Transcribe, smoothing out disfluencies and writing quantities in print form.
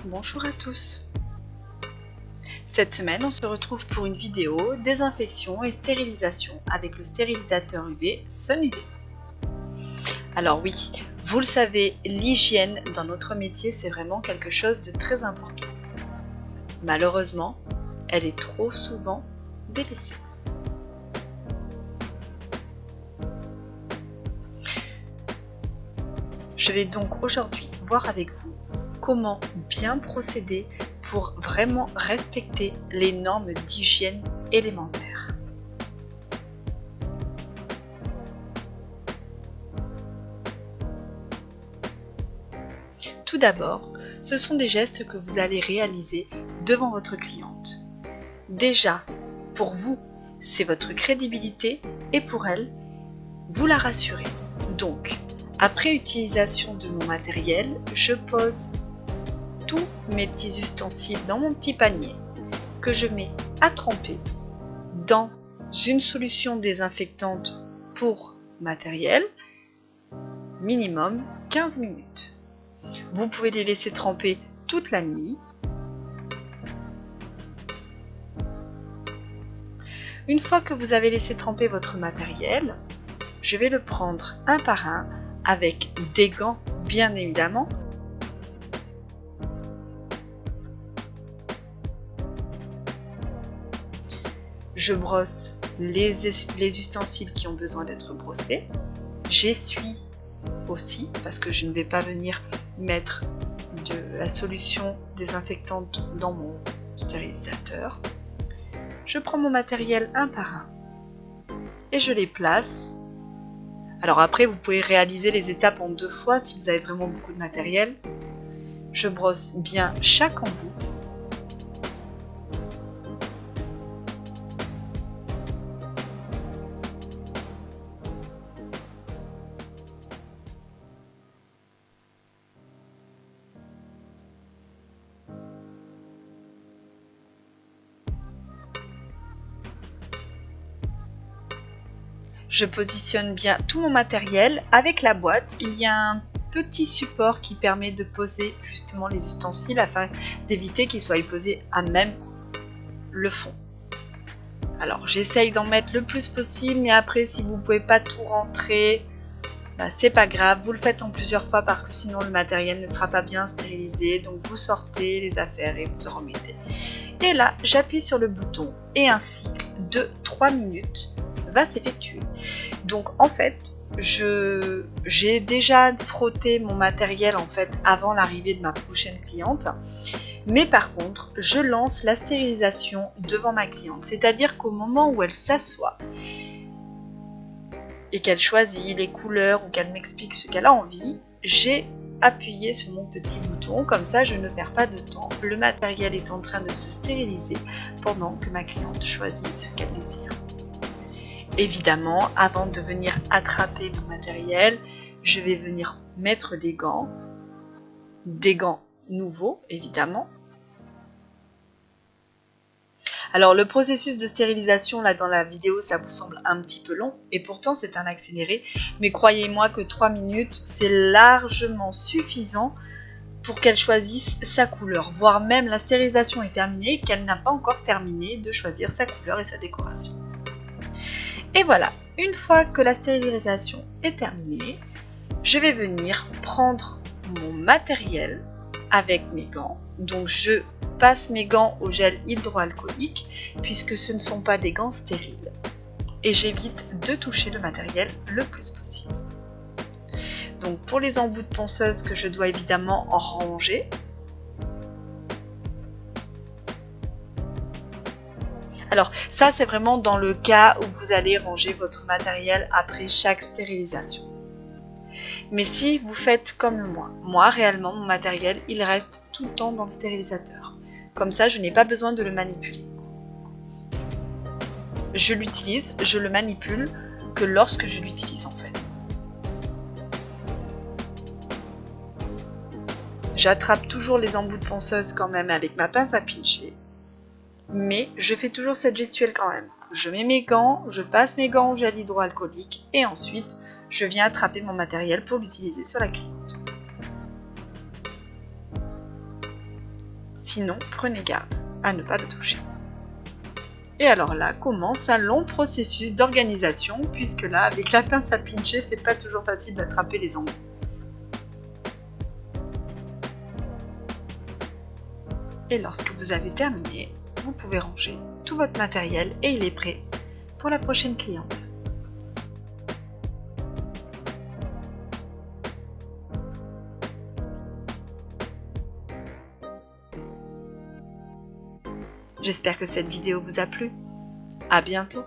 Bonjour à tous. Cette semaine, on se retrouve pour une vidéo désinfection et stérilisation avec le stérilisateur UV Sun UV. Alors oui, vous le savez, l'hygiène dans notre métier, c'est vraiment quelque chose de très important. Malheureusement, elle est trop souvent délaissée. Je vais donc aujourd'hui voir avec vous comment bien procéder pour vraiment respecter les normes d'hygiène élémentaires. Tout d'abord, ce sont des gestes que vous allez réaliser devant votre cliente. Déjà, pour vous, c'est votre crédibilité et pour elle, vous la rassurez. Donc, après utilisation de mon matériel, je pose tous mes petits ustensiles dans mon petit panier que je mets à tremper dans une solution désinfectante pour matériel, minimum 15 minutes. Vous pouvez les laisser tremper toute la nuit. Une fois que vous avez laissé tremper votre matériel, je vais le prendre un par un avec des gants bien évidemment. Je brosse les ustensiles qui ont besoin d'être brossés. J'essuie aussi parce que je ne vais pas venir mettre de la solution désinfectante dans mon stérilisateur. Je prends mon matériel un par un et je les place. Alors après, vous pouvez réaliser les étapes en 2 fois si vous avez vraiment beaucoup de matériel. Je brosse bien chaque embout. Je positionne bien tout mon matériel avec la boîte. Il y a un petit support qui permet de poser justement les ustensiles afin d'éviter qu'ils soient posés à même le fond. Alors j'essaye d'en mettre le plus possible, mais après si vous ne pouvez pas tout rentrer, c'est pas grave, vous le faites en plusieurs fois parce que sinon le matériel ne sera pas bien stérilisé. Donc vous sortez les affaires et vous en remettez. Et là, j'appuie sur le bouton et un cycle de 3 minutes va s'effectuer. Donc en fait, j'ai déjà frotté mon matériel en fait avant l'arrivée de ma prochaine cliente. Mais par contre, je lance la stérilisation devant ma cliente. C'est-à-dire qu'au moment où elle s'assoit et qu'elle choisit les couleurs ou qu'elle m'explique ce qu'elle a envie, j'ai appuyé sur mon petit bouton, comme ça je ne perds pas de temps. Le matériel est en train de se stériliser pendant que ma cliente choisit ce qu'elle désire. Évidemment, avant de venir attraper mon matériel, je vais venir mettre des gants nouveaux évidemment. Alors le processus de stérilisation là dans la vidéo ça vous semble un petit peu long et pourtant c'est un accéléré, mais croyez-moi que 3 minutes c'est largement suffisant pour qu'elle choisisse sa couleur, voire même la stérilisation est terminée, qu'elle n'a pas encore terminé de choisir sa couleur et sa décoration. Et voilà, une fois que la stérilisation est terminée, je vais venir prendre mon matériel avec mes gants. Donc je passe mes gants au gel hydroalcoolique puisque ce ne sont pas des gants stériles. Et j'évite de toucher le matériel le plus possible. Donc pour les embouts de ponceuse que je dois évidemment en ranger. Alors ça c'est vraiment dans le cas où vous allez ranger votre matériel après chaque stérilisation. Mais si vous faites comme moi réellement mon matériel il reste tout le temps dans le stérilisateur. Comme ça je n'ai pas besoin de le manipuler. Je l'utilise, je le manipule que lorsque je l'utilise en fait. J'attrape toujours les embouts de ponceuse quand même avec ma pince à pincher. Mais je fais toujours cette gestuelle quand même. Je mets mes gants, je passe mes gants au gel hydroalcoolique et ensuite je viens attraper mon matériel pour l'utiliser sur la cliente. Sinon, prenez garde à ne pas le toucher. Et alors là commence un long processus d'organisation, puisque là, avec la pince à pincher, c'est pas toujours facile d'attraper les ongles. Et lorsque vous avez terminé, vous pouvez ranger tout votre matériel et il est prêt pour la prochaine cliente. J'espère que cette vidéo vous a plu. À bientôt!